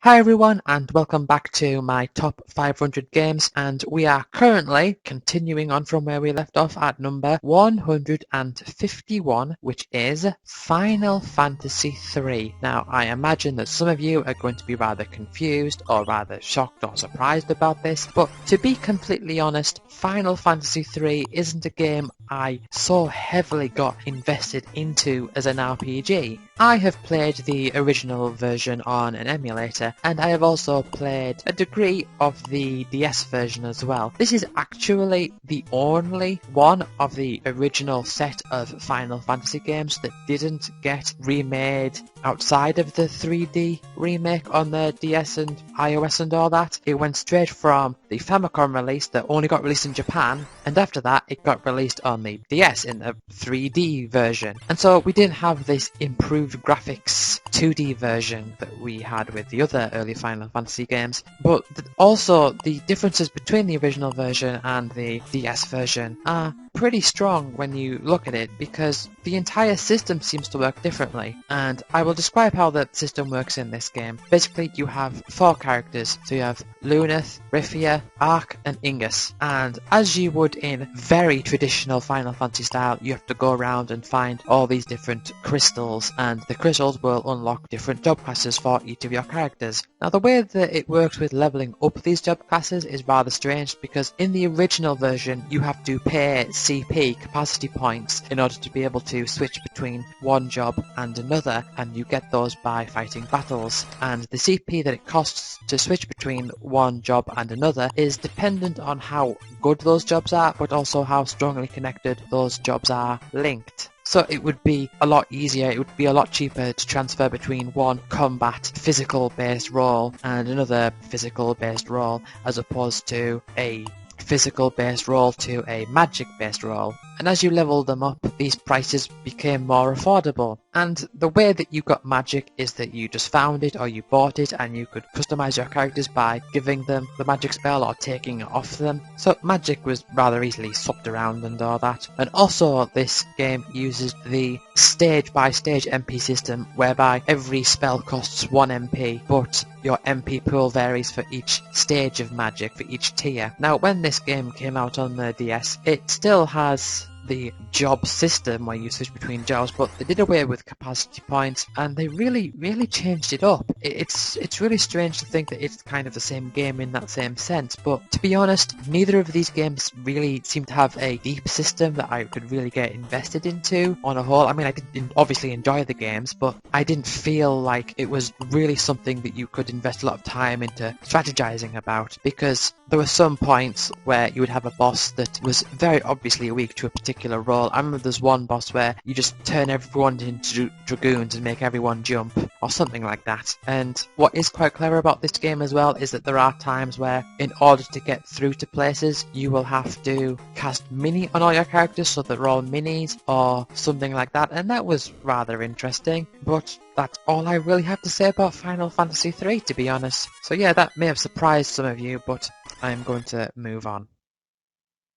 Hi everyone and welcome back to my top 500 games, and we are currently continuing on from where we left off at number 151, which is Final Fantasy 3. Now I imagine that some of you are going to be rather confused or rather shocked or surprised about this, but to be completely honest, Final Fantasy 3 isn't a game I so heavily got invested into as an RPG. I have played the original version on an emulator, and I have also played a degree of the DS version as well. This is actually the only one of the original set of Final Fantasy games that didn't get remade outside of the 3D remake on the DS and iOS and all that. It went straight from the Famicom release that only got released in Japan, and after that it got released on the DS in a 3D version. And so we didn't have this improved graphics 2D version that we had with the other early Final Fantasy games, but also the differences between the original version and the DS version are pretty strong when you look at it, because the entire system seems to work differently, and I will describe how the system works in this game. Basically, you have four characters, so you have Luneth, Rifia, Ark, and Ingus, and as you would in very traditional Final Fantasy style, you have to go around and find all these different crystals, and the crystals will unlock different job classes for each of your characters. Now, the way that it works with leveling up these job classes is rather strange, because in the original version you have to pay CP, capacity points, in order to be able to switch between one job and another, and you get those by fighting battles. And the CP that it costs to switch between one job and another is dependent on how good those jobs are, but also how strongly connected those jobs are linked. So it would be a lot easier, it would be a lot cheaper to transfer between one combat physical based role and another physical based role, as opposed to a physical based role to a magic based role. And as you leveled them up, these prices became more affordable. And the way that you got magic is that you just found it or you bought it, and you could customize your characters by giving them the magic spell or taking it off them. So magic was rather easily swapped around and all that. And also this game uses the stage by stage MP system, whereby every spell costs 1 MP, but your MP pool varies for each stage of magic, for each tier. Now, when this game came out on the DS, it still has the job system where you switch between jobs, but they did away with capacity points, and they really changed it up. It's really strange to think that it's kind of the same game in that same sense, but to be honest, neither of these games really seem to have a deep system that I could really get invested into on a whole. I mean, I did obviously enjoy the games, but I didn't feel like it was really something that you could invest a lot of time into strategizing about, because there were some points where you would have a boss that was very obviously weak to a particular role. I remember there's one boss where you just turn everyone into dragoons and make everyone jump, or something like that. And what is quite clever about this game as well is that there are times where, in order to get through to places, you will have to cast mini on all your characters so that they're all minis or something like that, and that was rather interesting. But that's all I really have to say about Final Fantasy 3, to be honest. So yeah, that may have surprised some of you, but I'm going to move on.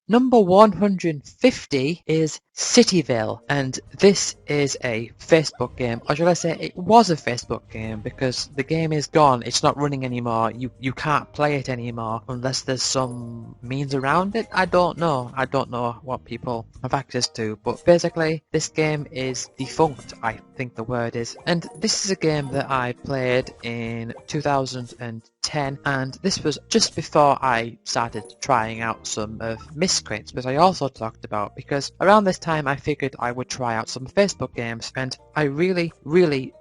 Number 150 is Cityville, and this is a Facebook game, or should I say it was a Facebook game, because the game is gone, it's not running anymore, you can't play it anymore unless there's some means around it. I don't know what people have access to, but basically this game is defunct, I think the word is. And this is a game that I played in 2010, and this was just before I started trying out some of Miscrates, which I also talked about, because around this time I figured I would try out some Facebook games, and I really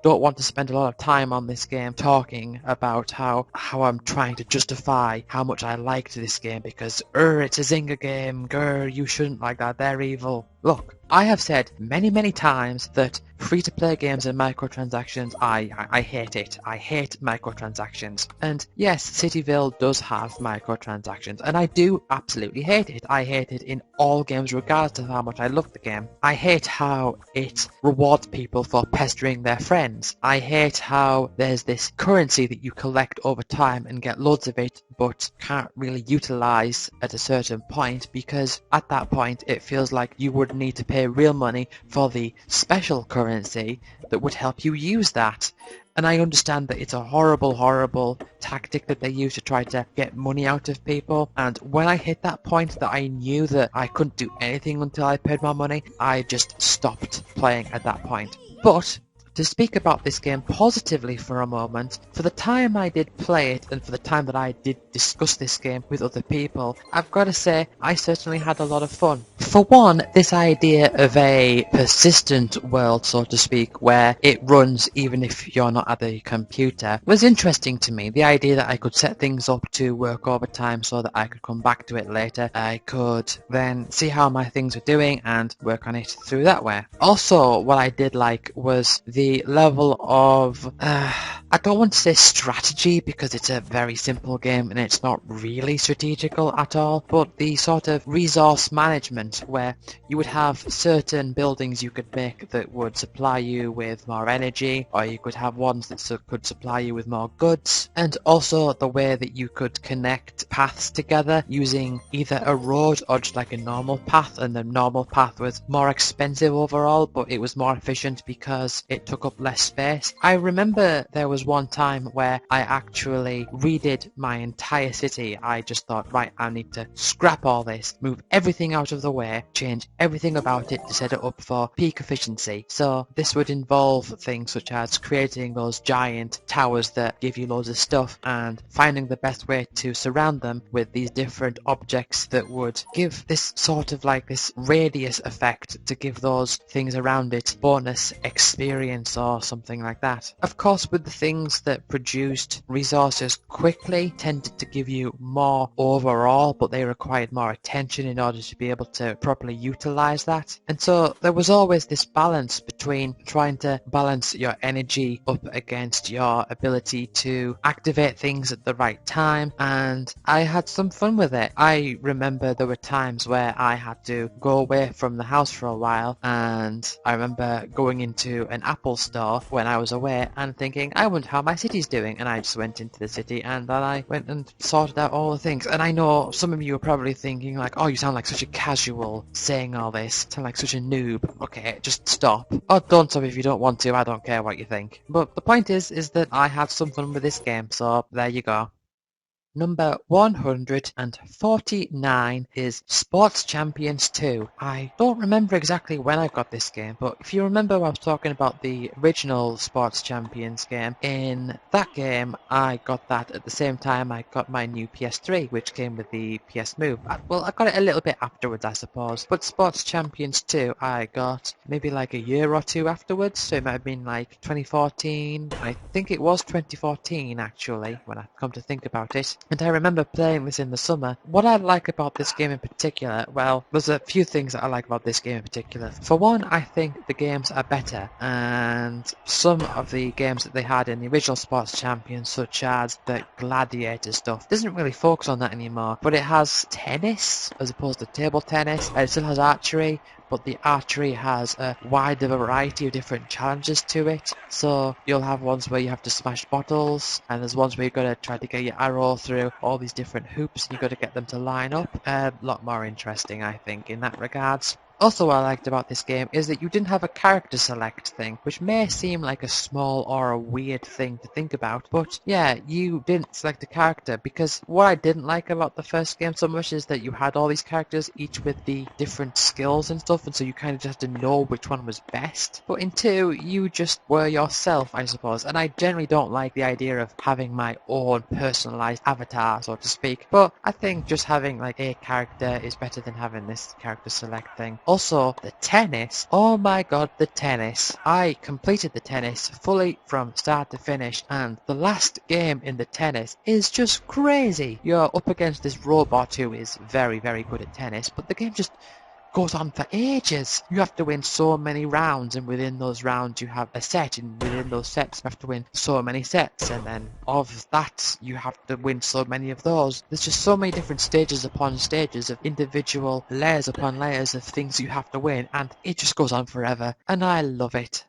don't want to spend a lot of time on this game talking about how I'm trying to justify how much I liked this game, because it's a Zynga game, you shouldn't like that, they're evil. Look, I have said many times that free-to-play games and microtransactions, I hate it. I hate microtransactions. And yes, Cityville does have microtransactions, and I do absolutely hate it. I hate it in all games regardless of how much I love the game. I hate how it rewards people for pestering their friends. I hate how there's this currency that you collect over time and get loads of it but can't really utilize at a certain point, because at that point it feels like you would need to pay real money for the special currency that would help you use that. And I understand that it's a horrible, horrible tactic that they use to try to get money out of people. And when I hit that point that I knew that I couldn't do anything until I paid my money, I just stopped playing at that point. But to speak about this game positively for a moment, for the time I did play it and for the time that I did discuss this game with other people, I've got to say I certainly had a lot of fun. For one, this idea of a persistent world, so to speak, where it runs even if you're not at the computer, was interesting to me. The idea that I could set things up to work overtime so that I could come back to it later. I could then see how my things were doing and work on it through that way. Also, what I did like was the level of, I don't want to say strategy because it's a very simple game and it's not really strategical at all, but the sort of resource management where you would have certain buildings you could make that would supply you with more energy, or you could have ones that could supply you with more goods, and also the way that you could connect paths together using either a road or just like a normal path, and the normal path was more expensive overall, but it was more efficient because it took up less space. I remember there was one time where I actually redid my entire city. I just thought, right, I need to scrap all this, move everything out of the way, change everything about it to set it up for peak efficiency. So this would involve things such as creating those giant towers that give you loads of stuff and finding the best way to surround them with these different objects that would give this sort of like this radius effect to give those things around it bonus experience or something like that. Of course, with the things that produced resources quickly tended to give you more overall, but they required more attention in order to be able to properly utilize that. And so there was always this balance between trying to balance your energy up against your ability to activate things at the right time, and I had some fun with it. I remember there were times where I had to go away from the house for a while, and I remember going into an Apple store when I was away and thinking, I wonder how my city's doing, and I just went into the city and then I went and sorted out all the things. And I know some of you are probably thinking like, oh, you sound like such a casual saying all this, sound like such a noob. Okay, just stop. Or don't stop if you don't want to, I don't care what you think. But the point is that I had some fun with this game, so there you go. Number 149 is Sports Champions 2. I don't remember exactly when I got this game, but if you remember I was talking about the original Sports Champions game, in that game I got that at the same time I got my new PS3, which came with the PS Move. I got it a little bit afterwards, I suppose, but Sports Champions 2 I got maybe like a year or two afterwards, so it might have been like 2014. I think it was 2014 actually, when I come to think about it. And I remember playing this in the summer. What I like about this game in particular, well, there's a few things that I like about this game in particular. For one, I think the games are better, and some of the games that they had in the original Sports Champions, such as the Gladiator stuff, doesn't really focus on that anymore, but it has tennis as opposed to table tennis, and it still has archery, but the archery has a wider variety of different challenges to it. So you'll have ones where you have to smash bottles, and there's ones where you've got to try to get your arrow through all these different hoops and you've got to get them to line up. A lot more interesting, I think, in that regards. Also, what I liked about this game is that you didn't have a character select thing, which may seem like a small or a weird thing to think about, but yeah, you didn't select a character, because what I didn't like about the first game so much is that you had all these characters, each with the different skills and stuff, and so you kind of just had to know which one was best. But in 2, you just were yourself, I suppose, and I generally don't like the idea of having my own personalized avatar, so to speak, but I think just having like a character is better than having this character select thing. Also, the tennis. Oh my god, the tennis. I completed the tennis fully from start to finish, and the last game in the tennis is just crazy. You're up against this robot who is very, very good at tennis, but the game just goes on for ages. You have to win so many rounds, and within those rounds you have a set, and within those sets you have to win so many sets, and then of that you have to win so many of those. There's just so many different stages upon stages of individual layers upon layers of things you have to win, and it just goes on forever, and I love it.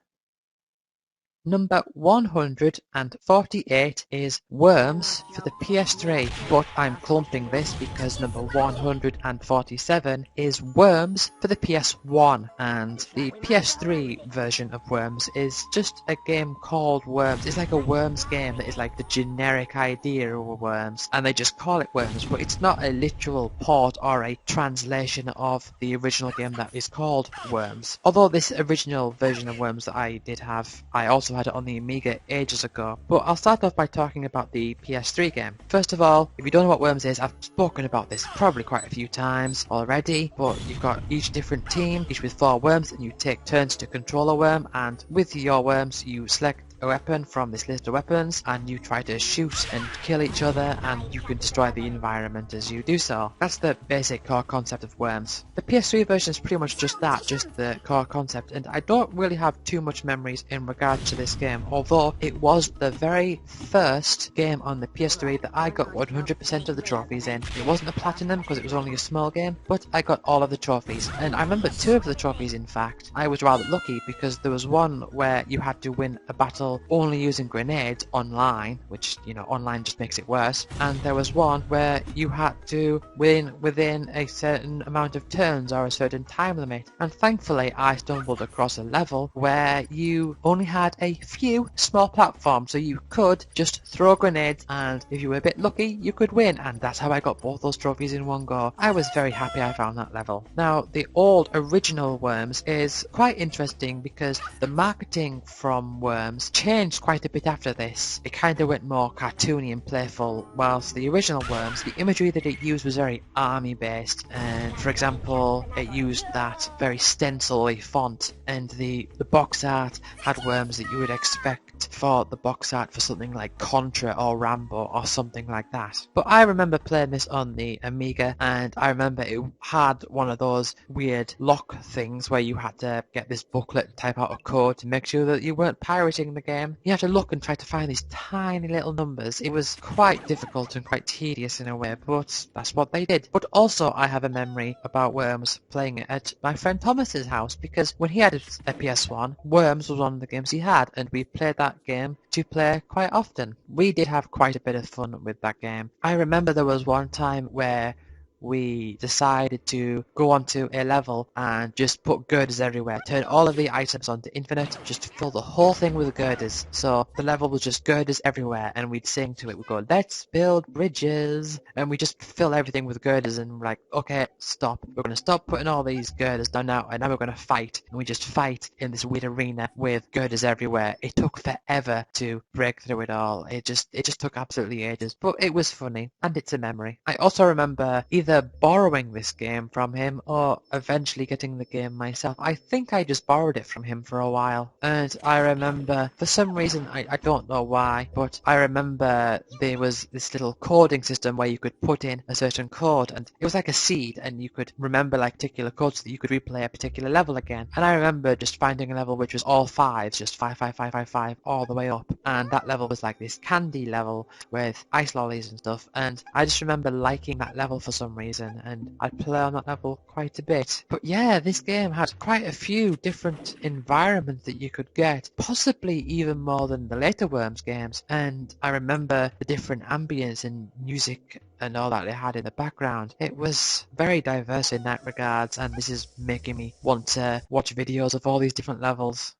Number 148 is Worms for the PS3, but I'm clumping this because number 147 is Worms for the PS1, and the PS3 version of Worms is just a game called Worms. It's like a Worms game that is like the generic idea of Worms, and they just call it Worms, but it's not a literal port or a translation of the original game that is called Worms. Although this original version of Worms that I did have, I also had it on the Amiga ages ago. But I'll start off by talking about the PS3 game. First of all, if you don't know what Worms is, I've spoken about this probably quite a few times already, but you've got each different team, each with 4 worms, and you take turns to control a worm, and with your worms you select a weapon from this list of weapons and you try to shoot and kill each other, and you can destroy the environment as you do so. That's the basic core concept of Worms. The PS3 version is pretty much just that, just the core concept, and I don't really have too much memories in regard to this game, although it was the very first game on the PS3 that I got 100% of the trophies in. It wasn't a platinum because it was only a small game, but I got all of the trophies, and I remember 2 of the trophies. In fact, I was rather lucky because there was one where you had to win a battle only using grenades online, which, you know, online just makes it worse, and there was one where you had to win within a certain amount of turns or a certain time limit, and thankfully I stumbled across a level where you only had a few small platforms, so you could just throw grenades, and if you were a bit lucky you could win, and that's how I got both those trophies in one go. I was very happy I found that level. Now, the old original Worms is quite interesting because the marketing from Worms changed quite a bit after this. It kind of went more cartoony and playful, whilst the original Worms, the imagery that it used was very army based, and for example it used that very stencil-y font, and the box art had worms that you would expect for the box art for something like Contra or Rambo or something like that. But I remember playing this on the Amiga, and I remember it had one of those weird lock things where you had to get this booklet and type out a code to make sure that you weren't pirating the game. You had to look and try to find these tiny little numbers. It was quite difficult and quite tedious in a way, but that's what they did. But also I have a memory about Worms playing it at my friend Thomas's house, because when he had a PS1, Worms was one of the games he had, and we played that game to play quite often. We did have quite a bit of fun with that game. I remember there was one time where we decided to go onto a level and just put girders everywhere, turn all of the items onto infinite, just fill the whole thing with girders. So the level was just girders everywhere, and we'd sing to it. We'd go, let's build bridges, and we just fill everything with girders, and we're like, okay, stop. We're going to stop putting all these girders down now, and now we're going to fight. And we just fight in this weird arena with girders everywhere. It took forever to break through it all. It just took absolutely ages, but it was funny, and it's a memory. I also remember either borrowing this game from him or eventually getting the game myself. I think I just borrowed it from him for a while, and I remember for some reason, I don't know why, but I remember there was this little coding system where you could put in a certain code, and it was like a seed, and you could remember like particular codes so that you could replay a particular level again. And I remember just finding a level which was all 5s, just 5, 5, 5, 5, 5 all the way up, and that level was like this candy level with ice lollies and stuff, and I just remember liking that level for some reason, and I'd play on that level quite a bit. But yeah, this game had quite a few different environments that you could get, possibly even more than the later Worms games, and I remember the different ambience and music and all that it had in the background. It was very diverse in that regards, and this is making me want to watch videos of all these different levels.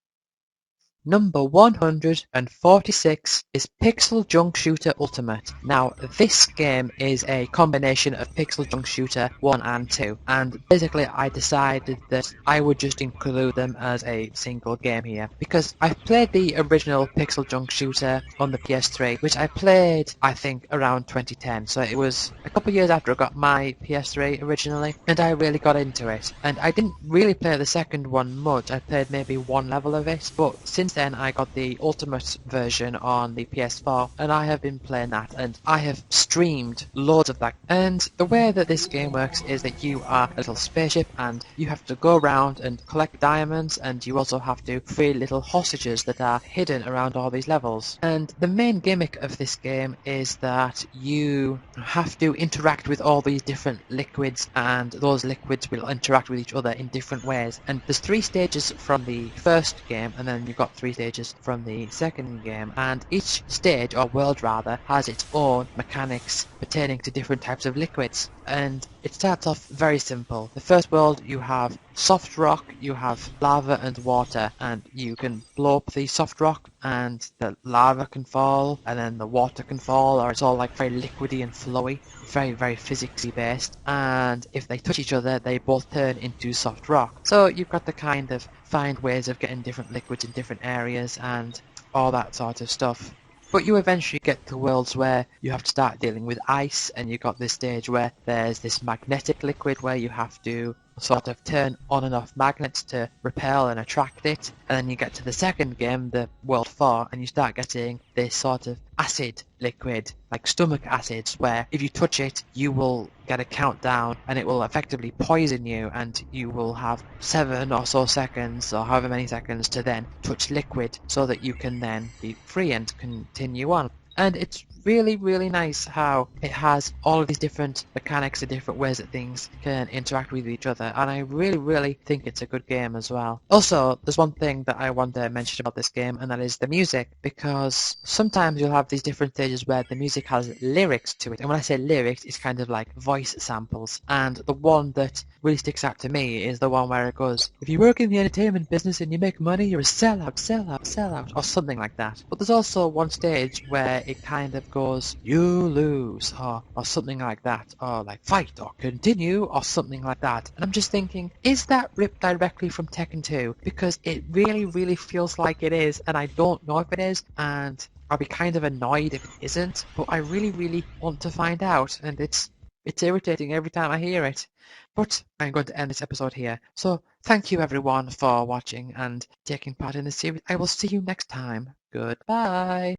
Number 146 is Pixel Junk Shooter Ultimate. Now, this game is a combination of Pixel Junk Shooter 1 and 2, and basically I decided that I would just include them as a single game here, because I've played the original Pixel Junk Shooter on the PS3, which I played, I think, around 2010, so it was a couple of years after I got my PS3 originally, and I really got into it. And I didn't really play the second one much, I played maybe one level of it, but since then I got the Ultimate version on the PS4, and I have been playing that, and I have streamed loads of that. And the way that this game works is that you are a little spaceship, and you have to go around and collect diamonds, and you also have to free little hostages that are hidden around all these levels. And the main gimmick of this game is that you have to interact with all these different liquids, and those liquids will interact with each other in different ways. And there's 3 stages from the first game, and then you've got 3 3 stages from the second game, and each stage, or world rather, has its own mechanics pertaining to different types of liquids. And it starts off very simple. The first world, you have soft rock, you have lava and water, and you can blow up the soft rock and the lava can fall, and then the water can fall, or it's all like very liquidy and flowy, very, very physically based. And if they touch each other, they both turn into soft rock. So you've got to kind of find ways of getting different liquids in different areas and all that sort of stuff. But you eventually get to worlds where you have to start dealing with ice, and you've got this stage where there's this magnetic liquid where you have to sort of turn on and off magnets to repel and attract it. And then you get to the second game, the World 4, and you start getting this sort of acid liquid, like stomach acids, where if you touch it, you will get a countdown and it will effectively poison you, and you will have 7 or so seconds, or however many seconds, to then touch liquid so that you can then be free and continue on. And it's really, really nice how it has all of these different mechanics and different ways that things can interact with each other, and I really, really think it's a good game as well. Also, there's one thing that I want to mention about this game, and that is the music, because sometimes you'll have these different stages where the music has lyrics to it, and when I say lyrics, it's kind of like voice samples, and the one that really sticks out to me is the one where it goes, "If you work in the entertainment business and you make money, you're a sellout, sellout, sellout," or something like that. But there's also one stage where it kind of goes, "You lose," or something like that, or like "fight" or "continue," or something like that. And I'm just thinking, is that ripped directly from Tekken 2? Because it really, really feels like it is, and I don't know if it is, and I'll be kind of annoyed if it isn't, but I really, really want to find out, and it's irritating every time I hear it. But I'm going to end this episode here. So thank you everyone for watching and taking part in this series. I will see you next time. Goodbye.